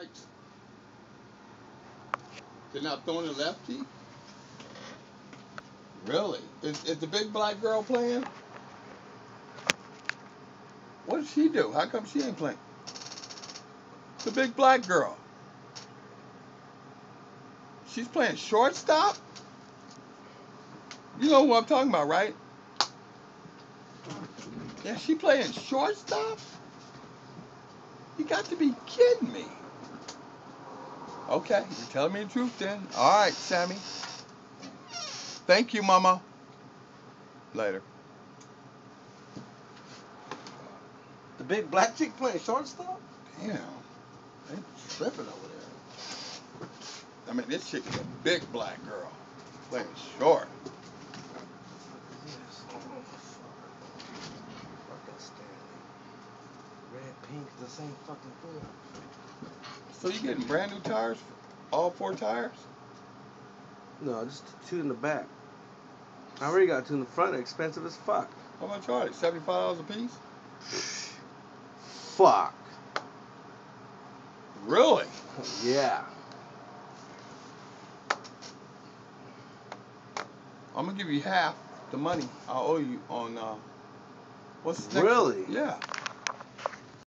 strikes. They're not throwing the lefty? Really? Is the big black girl playing? What does she do? How come she ain't playing? The big black girl. She's playing shortstop? You know who I'm talking about, right? Yeah, she playing shortstop? You got to be kidding me. Okay, you're telling me the truth then. All right, Sammy. Thank you, Mama. Later. The big black chick playing shortstop? Damn. They tripping over there. I mean, this chick is a big black girl. Playing short. Red, pink, the same fucking thing. So you getting brand new tires for all 4 tires? No, just 2 in the back. I already got 2 in the front. They're expensive as fuck. How much are they? $75 a piece? Fuck. Really? Yeah. I'm gonna give you half the money I owe you on what's next? Really? Yeah.